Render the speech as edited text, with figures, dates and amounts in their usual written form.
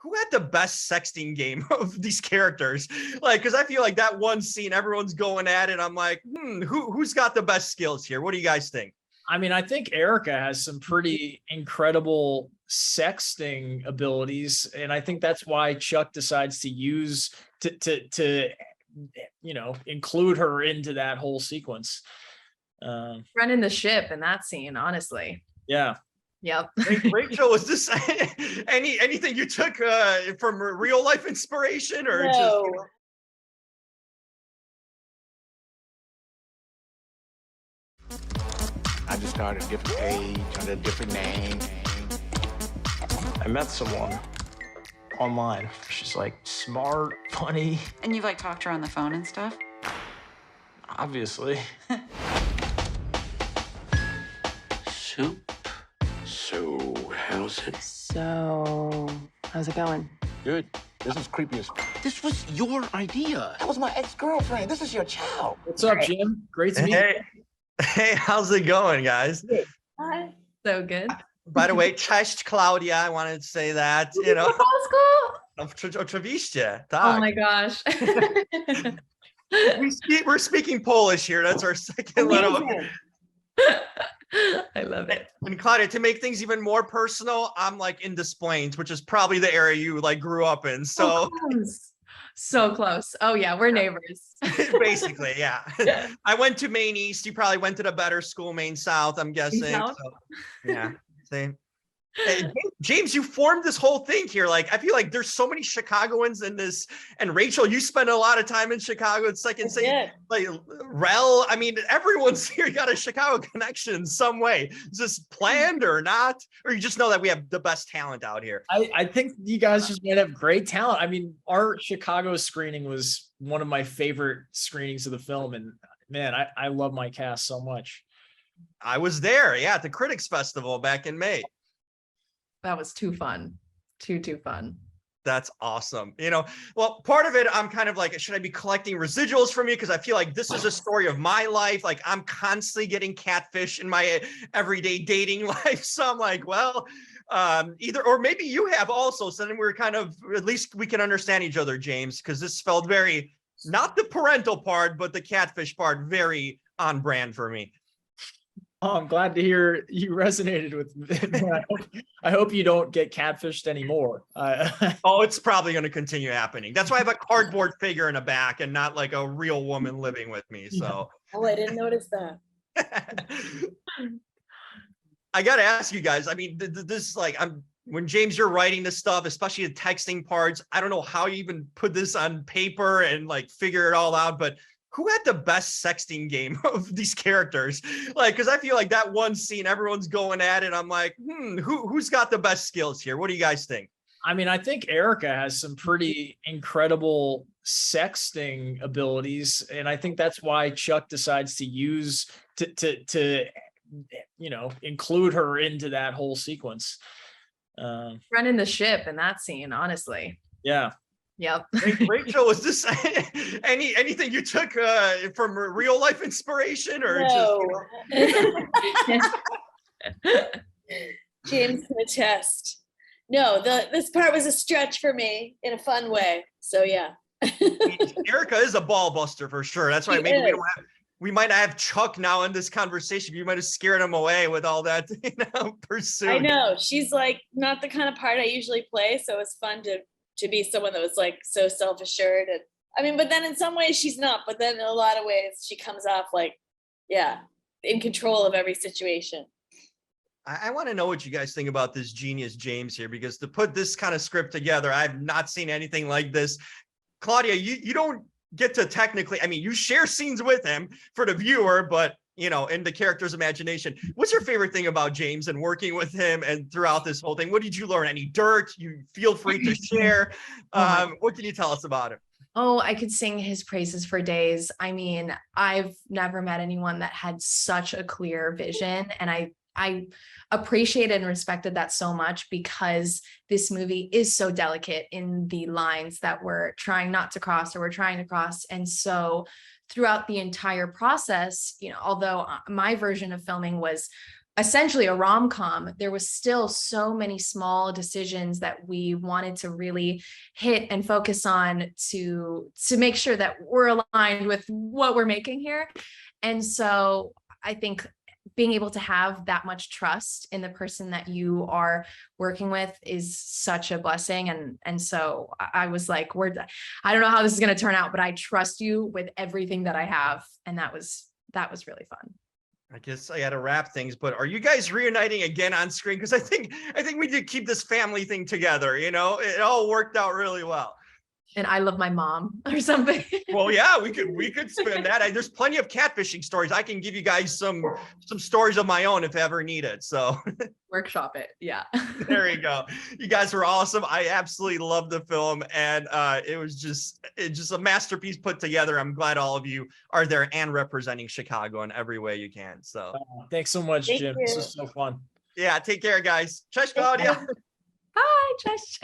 who had the best sexting game of these characters? Like, because I feel like that one scene, everyone's going at it. I'm like, who's got the best skills here? What do you guys think? I mean, I think Erica has some pretty incredible sexting abilities, and I think that's why Chuck decides to use to include her into that whole sequence. Running the ship in that scene, honestly. Yeah. Yep. Rachel, was this anything you took from real life inspiration, or No. just? I just started a different page under a different name. I met someone online. She's like smart, funny. And you've like talked to her on the phone and stuff? Obviously. Soup. So, how's it? So, how's it going? Good. This is creepy as... This was your idea. That was my ex-girlfriend. This is your child. What's up, Jim? Great to meet you. Hey, how's it going, guys? Hi. So good. By the way, cześć, Claudia. I wanted to say that, Oczywiście, tak. Oh my gosh. We're speaking Polish here. That's our second language. I love it. And Claudia, to make things even more personal, I'm like in Des Plaines, which is probably the area you like grew up in. So so close. Oh yeah, we're neighbors. basically, yeah. I went to Maine East. You probably went to the better school, Maine South, I'm guessing. South? So, yeah, same. Hey, James, you formed this whole thing here. Like, I feel like there's so many Chicagoans in this. And Rachel, you spent a lot of time in Chicago. It's like insane. Like Rel, I mean, everyone's here got a Chicago connection in some way. Is this planned or not? Or you just know that we have the best talent out here? I think you guys just might have great talent. I mean, our Chicago screening was one of my favorite screenings of the film. And man, I love my cast so much. I was there, yeah, at the Critics Festival back in May. That was too fun. Too fun. That's awesome. Well, part of it, I'm kind of like, should I be collecting residuals from you? Because I feel like this is a story of my life. Like, I'm constantly getting catfish in my everyday dating life. So I'm like, well, either, or maybe you have also. So then we're kind of, at least we can understand each other, James, because this felt very, not the parental part, but the catfish part, very on brand for me. Oh, I'm glad to hear you resonated with me. I hope you don't get catfished anymore. Oh, it's probably going to continue happening. That's why I have a cardboard figure in the back and not like a real woman living with me. So. Oh, I didn't notice that. I got to ask you guys, I mean, this like, when James, you're writing this stuff, especially the texting parts, I don't know how you even put this on paper and like figure it all out, but who had the best sexting game of these characters? Like, because I feel like that one scene, everyone's going at it. I'm like, who's got the best skills here? What do you guys think? I mean, I think Erica has some pretty incredible sexting abilities, and I think that's why Chuck decides to use to include her into that whole sequence. Running the ship in that scene, honestly. Yeah. Yep. Rachel, was this anything you took from real life inspiration, or No. James can attest. No, this part was a stretch for me in a fun way. So yeah. Erica is a ball buster for sure. That's why maybe we might not have Chuck now in this conversation. You might have scared him away with all that pursuit. I know. She's like not the kind of part I usually play, so it's fun to be someone that was like so self-assured. And I mean, but then in some ways she's not, but then in a lot of ways she comes off like, yeah, in control of every situation. I want to know what you guys think about this genius James here, because to put this kind of script together, I've not seen anything like this. Claudia, you don't get to technically, I mean, you share scenes with him for the viewer, but in the character's imagination. What's your favorite thing about James and working with him and throughout this whole thing? What did you learn? Any dirt? You feel free to share. What can you tell us about him? Oh, I could sing his praises for days. I mean, I've never met anyone that had such a clear vision, and I appreciated and respected that so much, because this movie is so delicate in the lines that we're trying not to cross, or we're trying to cross. And so throughout the entire process, although my version of filming was essentially a rom-com, there was still so many small decisions that we wanted to really hit and focus on to make sure that we're aligned with what we're making here. And so I think being able to have that much trust in the person that you are working with is such a blessing. And so I was like, I don't know how this is going to turn out, but I trust you with everything that I have. And that was really fun. I guess I got to wrap things, but are you guys reuniting again on screen? Because I think we did keep this family thing together. You know, it all worked out really well. And I love my mom or something. Well, yeah, we could spin that. There's plenty of catfishing stories. I can give you guys some stories of my own if ever needed. So workshop it. Yeah. There you go. You guys were awesome. I absolutely loved the film, and it was just a masterpiece put together. I'm glad all of you are there and representing Chicago in every way you can. So thanks so much, Thank Jim. you. This was so fun. yeah, take care, guys. Cześć, Claudia. Hi, Josh.